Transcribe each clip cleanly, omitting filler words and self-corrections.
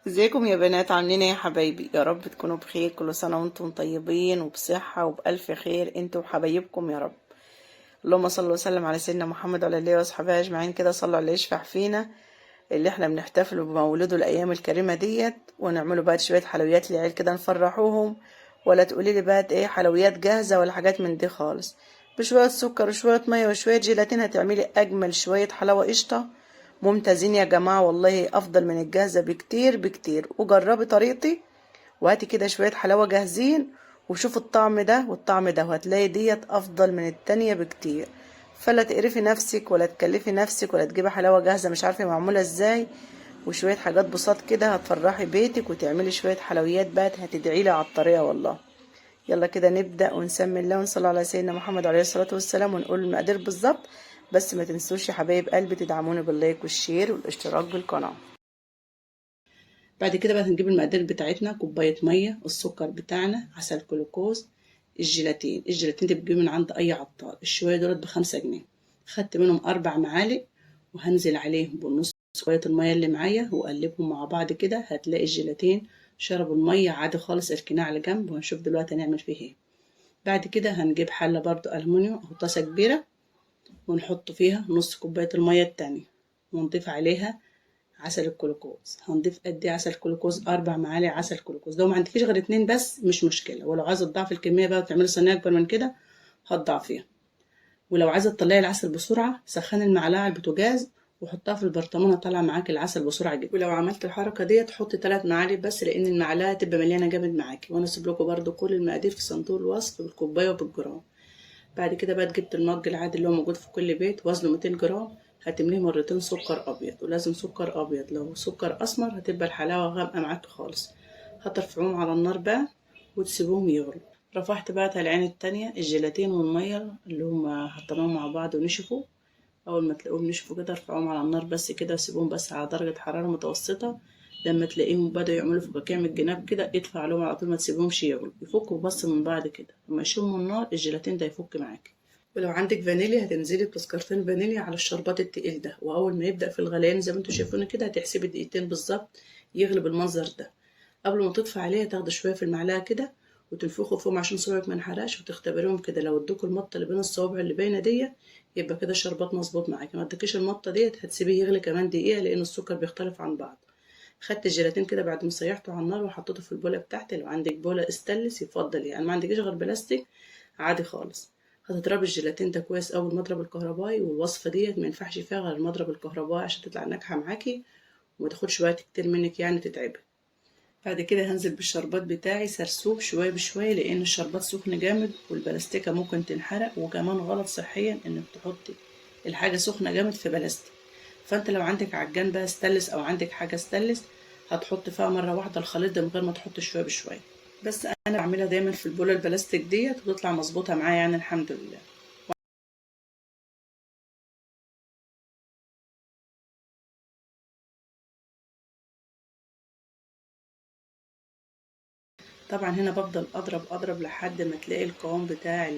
ازيكم يا بنات؟ عاملين ايه يا حبايبي؟ يا رب تكونوا بخير. كل سنة وانتم طيبين وبصحة وبألف خير انتوا وحبايبكم يا رب. اللهم صل وسلم على سيدنا محمد وعلى اله واصحابه اجمعين. كده صلوا عليه يشفع فينا، اللي احنا بنحتفلوا بمولده الايام الكريمة ديت، ونعملوا بقى شوية حلويات للعيال كده نفرحوهم. ولا تقولي لي بقى ايه حلويات جاهزة ولا حاجات من دي خالص. بشوية سكر وشوية مية وشوية جيلاتين هتعملي اجمل شوية حلاوة قشطة. ممتازين يا جماعة، والله افضل من الجاهزة بكتير بكتير. وجربي طريقتي وهاتي كده شوية حلاوة جاهزين وشوفوا الطعم ده والطعم ده، وهتلاقي ديت افضل من التانية بكتير. فلا تقرفي نفسك ولا تكلفي نفسك ولا تجيبي حلاوة جاهزة مش عارفة معمولة ازاي. وشوية حاجات بساط كده هتفرحي بيتك وتعملي شوية حلويات بقى هتدعيلي على الطريقة والله. يلا كده نبدأ ونسمي الله ونصلي على سيدنا محمد عليه الصلاة والسلام ونقول المقادير بالظبط. بس ما تنسوش يا حبايب قلبي تدعموني باللايك والشير والاشتراك بالقناة. بعد كده بقى هنجيب المقادير بتاعتنا: كوباية مية، السكر بتاعنا، عسل كلوكوز، الجيلاتين دي بتجيب من عند أي عطار. الشوية دولت ب5 جنيه. خدت منهم 4 معالق وهنزل عليهم بنص كوباية المية اللي معايا وأقلبهم مع بعض كده. هتلاقي الجيلاتين شربوا المية عادي خالص. اركناه على جنب وهنشوف دلوقتي هنعمل فيه ايه. بعد كده هنجيب حلة برضو ألمونيوم أو طاسة كبيرة ونحط فيها نص كوباية المية التانية ونضيف عليها عسل الكلوكوز. هنضيف قد ايه عسل كلوكوز؟ 4 معالق عسل كلوكوز. لو ما عندكيش غير 2 بس مش مشكله، ولو عايزه تضاعفي الكميه بقى وتعملي صينيه اكبر من كده هتضاعفيها. ولو عايزه تطلعي العسل بسرعه سخني المعلقه على البوتاجاز وحطها في البرطمان طالع معاكي العسل بسرعه جدا. ولو عملت الحركه ديت حطي 3 معالق بس، لان المعلقه تبقى مليانه جامد معاكي. وانا اسيب لكم برده كل المقادير في صندوق الوصف بالكوبايه وبالجرام. بعد كده بقى جبت المج العادي اللي هو موجود في كل بيت وزنه 200 جرام. هتمليه مرتين سكر ابيض، ولازم سكر ابيض. لو سكر اسمر هتبقى الحلاوه غامقه معاك خالص. هترفعوهم على النار بقى وتسيبوهم يغلوا. رفعت بقى على العين التانية الجيلاتين والميه اللي هم حطيناهم مع بعض ونشفوا. اول ما تلاقوهم نشفوا كده ارفعوهم على النار بس كده وسيبوهم بس على درجه حراره متوسطه. لما تلاقيهم بدأوا يعملوا فكاكيع من الجناب كده ادفع عليهم على طول، ما تسيبهمش يغلوا، يفكوا بس من بعض كده. لما يشموا النار الجيلاتين ده يفك معاك. ولو عندك فانيليا هتنزلي بتذكرتين فانيليا على الشربات التقيل ده، واول ما يبدأ في الغليان زي ما انتوا شايفين كده هتحسبي دقيقتين بالظبط يغلب المنظر ده. قبل ما تطفي عليه تاخدي شويه في المعلقه كده وتنفخوا فيهم عشان صوابعك ما ينحرقش، وتختبريهم كده. لو ادوكوا المطه اللي بين الصوابع اللي باينه دي يبقى كده الشربات مظبوط معاكي. ما ادكيش المطه ديت هتسيبيه يغلي كمان دقيقه لان السكر بيختلف عن بعض. خدت الجيلاتين كده بعد ما سيحته على النار وحطيته في البوله بتاعتي. لو عندك بوله استانلس يفضل، يعني ما عندكيش غير بلاستيك عادي خالص. هتضربي الجيلاتين ده كويس قوي المضرب الكهربائي، والوصفه ديت ما ينفعش فيها غير المضرب الكهربائي عشان تطلع ناجحه معاكي وما تاخدش وقت كتير منك يعني تتعبي. بعد كده هنزل بالشربات بتاعي سرسوب شويه بشويه لان الشربات سخن جامد والبلاستيكه ممكن تنحرق، وكمان غلط صحيا انك تحطي الحاجه سخنه جامد في بلاستيك. فانت لو عندك عجان بقى استانلس او عندك حاجه استانلس هتحط فيها مره واحده الخليط ده من غير ما تحط شويه بشويه. بس انا بعملها دايما في البوله البلاستيك ديت وتطلع مظبوطه معايا يعني الحمد لله. طبعا هنا بفضل اضرب لحد ما تلاقي القوام بتاع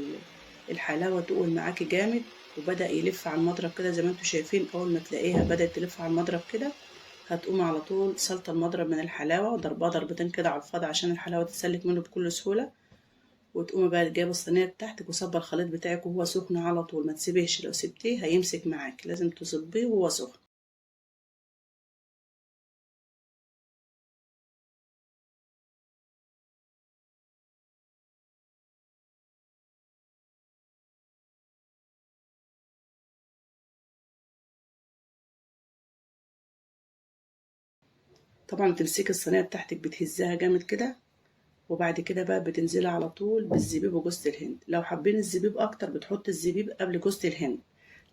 الحلاوه تقول معاكي جامد وبدأ يلف على المضرب كده زي ما انتوا شايفين. اول ما تلاقيها بدأت تلف على المضرب كده هتقوم على طول سلطه المضرب من الحلاوه ضربها ضربتين كده على الفاضي عشان الحلاوه تتسلك منه بكل سهوله. وتقومي بقى جايبه الصينيه بتاعتك وصبه الخليط بتاعك وهو سخن على طول. ما تسيبيهش، لو سبتيه هيمسك معاك، لازم تصبيه وهو سخن. طبعا تمسكي الصينيه بتاعتك بتهزها جامد كده، وبعد كده بقى بتنزلي على طول بالزبيب وجوز الهند. لو حابين الزبيب اكتر بتحط الزبيب قبل جوز الهند.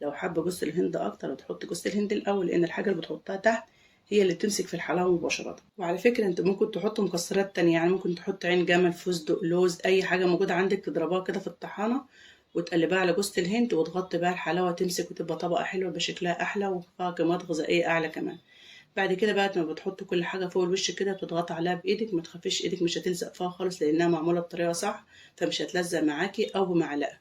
لو حابه جوز الهند اكتر بتحط جوز الهند الاول، لان الحاجه اللي بتحطها تحت هي اللي بتمسك في الحلاوه مباشره. وعلى فكره انت ممكن تحط مكسرات تانية، يعني ممكن تحط عين جمل، فستق، لوز، اي حاجه موجوده عندك تضربها كده في الطحانه وتقلبها على جوز الهند وتغطي بقى الحلاوه تمسك وتبقى طبقه حلوه يبقى شكلها احلى وفيها قيمات غذائيه اعلى كمان. بعد كده بقى لما بتحط كل حاجه فوق الوش كده بتضغط عليها بايدك. ما تخافيش ايدك مش هتلزق فيها خالص لانها معموله بطريقه صح، فمش هتلزق معاكي او بمعلقه.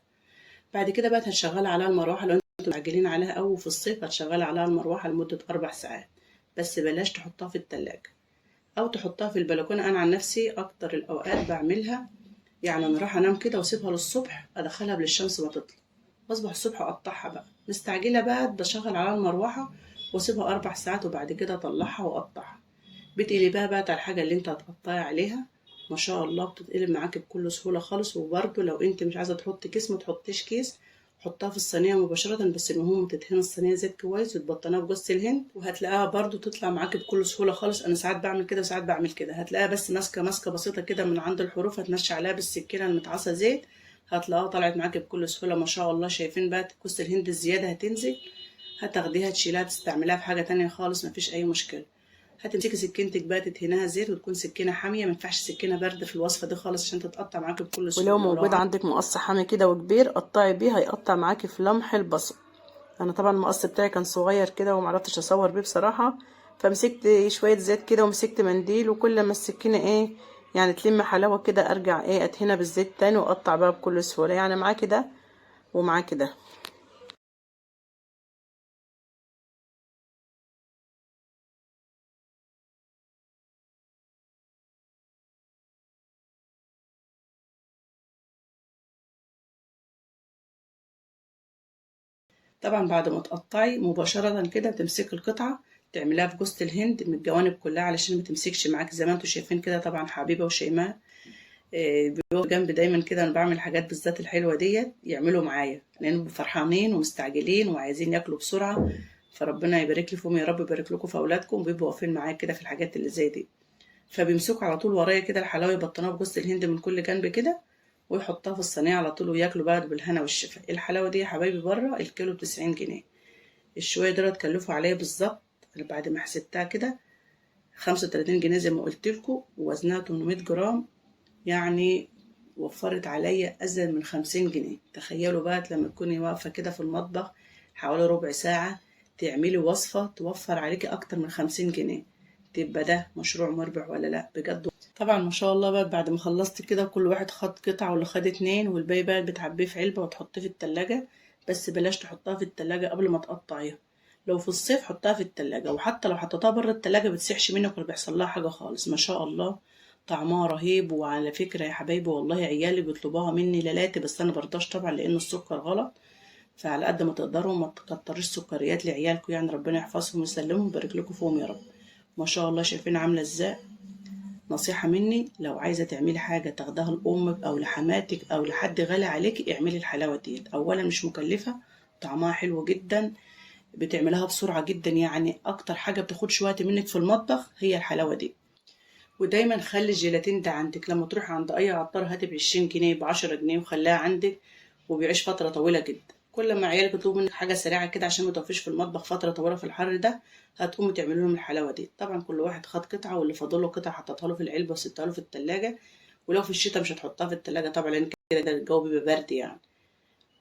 بعد كده بقى هتشغلي عليها المروحه. لو انتوا متعجلين عليها قوي في الصيف هتشغلي عليها المروحه لمده 4 ساعات، بس بلاش تحطها في التلاجة. او تحطها في البلكونه. انا عن نفسي اكتر الاوقات بعملها، يعني انا راح انام كده واسيبها للصبح، ادخلها للشمس ما تطلع، واصبح الصبح اقطعها بقى. مستعجله بقى بشغل على المروحه واسيبها 4 ساعات، وبعد كده اطلعها واقطعها. بتقلبها بقى على الحاجه اللي انت هتقطعي عليها، ما شاء الله بتتقلب معاكي بكل سهوله خالص. وبرده لو انت مش عايزه تحطي كيس ما تحطيش كيس، حطها في الصينيه مباشره، بس المهم تدهن الصينيه زيت كويس وتبطنها بجوز الهند، وهتلاقيها برده تطلع معاكي بكل سهوله خالص. انا ساعات بعمل كده وساعات بعمل كده، هتلاقيها بس ماسكه بسيطه كده من عند الحروف، هتمشي عليها بالسكينه المتعصه زيت، هتلاقيها طلعت معاكي بكل سهوله ما شاء الله. شايفين بقى جوز الهند الزياده هتنزل، هتاخديها تشيلها تستعملها في حاجه تانية خالص، مفيش اي مشكله. هتمسكي سكينتك بقى تدهنها زيت، وتكون سكينه حاميه، ما ينفعش سكينه بارده في الوصفه دي خالص عشان تتقطع معاكي بكل سهوله. ولو موجود عندك مقص حامي كده وكبير، قطعي بيه، هيقطع معاكي في لمح البصل. انا طبعا المقص بتاعي كان صغير كده ومعرفتش اصور بيه بصراحه، فمسكت شويه زيت كده ومسكت منديل، وكل ما السكينه يعني تلم حلاوه كده، ارجع ادهنها بالزيت تاني واقطع بقى بكل سهوله. يعني معاكي ده ومعاكي ده. طبعا بعد ما تقطعي مباشرة كده تمسكي القطعة تعمليها في جوزة الهند من الجوانب كلها، علشان ما تمسكش معاكي زي ما انتوا شايفين كده. طبعا حبيبة وشيماء بيقفوا جنبي دايما كده، انا بعمل حاجات بالذات الحلوة ديت يعملوا معايا، لان فرحانين ومستعجلين وعايزين ياكلوا بسرعة. فربنا يبارك لي فيهم يا رب، يبارك لكم في اولادكم، بيبقوا واقفين معايا كده في الحاجات اللي زي دي. فبيمسكوا على طول ورايا كده الحلاوة، يبطنوها بجوزة الهند من كل جنب كده، ويحطها في الصينية على طول وياكلوا بقى بالهنا والشفا. الحلاوة دي يا حبايبي بره الكيلو ب90 جنيه. الشوية دول اتكلفوا عليا بالظبط بعد ما حسبتها كده 35 جنيه زي ما قلتلكوا، ووزنها 800 جرام، يعني وفرت عليا أزيد من 50 جنيه. تخيلوا بقى لما تكوني واقفة كده في المطبخ حوالي ربع ساعة تعملي وصفة توفر عليكي أكتر من 50 جنيه، تبقى ده مشروع مربح ولا لأ بجد. طبعا ما شاء الله بقى بعد ما خلصت كده كل واحد خد قطعة ولا خد 2، والباقي بقى بتعبيه في علبة وتحطيه في التلاجة. بس بلاش تحطها في التلاجة قبل ما تقطعيها، لو في الصيف حطها في التلاجة، وحتى لو حطيتها بره التلاجة بتسيحش منك ولا بيحصل لها حاجة خالص. ما شاء الله طعمها رهيب. وعلى فكرة يا حبايبي والله عيالي بيطلبوها مني للاتي، بس انا برضاش طبعا لان السكر غلط. فعلى قد ما تقدروا ما تكتروش سكريات لعيالكم، يعني ربنا يحفظهم ويسلمهم ويبارك لكم فيهم يا رب. ما شاء الله شايفين عاملة ازاي. نصيحة مني، لو عايزة تعملي حاجة تاخدها لأمك أو لحماتك أو لحد غالي عليكي، اعملي الحلاوة ديت. أولا مش مكلفة، طعمها حلو جدا، بتعملها بسرعة جدا، يعني أكتر حاجة بتاخدش وقت منك في المطبخ هي الحلاوة دي. ودايما خلي الجيلاتين ده عندك، لما تروح عند أي عطار هاتي ب20 جنيه ب10 جنيه وخليها عندك، وبيعيش فترة طويلة جدا. كل ما عيالك يطلبوا منك حاجة سريعة كده عشان ما تقفيش في المطبخ فترة طويلة في الحر ده، هتقوموا تعملوا لهم الحلاوة دي. طبعا كل واحد خد قطعة، واللي فاضله قطعة حطيتها له في العلبة وسبتها له في التلاجة. ولو في الشتاء مش هتحطها في التلاجة طبعا، لأن كده الجو بيبقى برد يعني.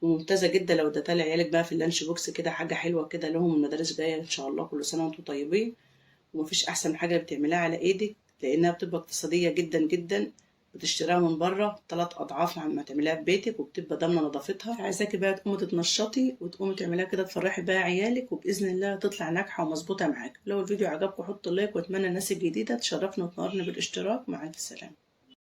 وممتازة جدا لو اديتها لعيالك بقى في اللانش بوكس كده، حاجة حلوة كده لهم، المدارس جاية إن شاء الله. كل سنة وانتم طيبين. ومفيش أحسن حاجة بتعملها على إيدك، لأنها بتبقى اقتصادية جدا جدا. بتشتريها من بره 3 أضعاف عما تعمليها في بيتك، وبتبقى ضامنة نظافتها. عايزاكي بقى تقومي تتنشطي وتقومي تعمليها كده، تفرحي بقى عيالك، وبإذن الله تطلع ناجحة ومظبوطة معاك. لو الفيديو عجبكم حطوا لايك، وأتمنى الناس الجديدة تشرفنا وتنورنا بالاشتراك. مع الف سلامة.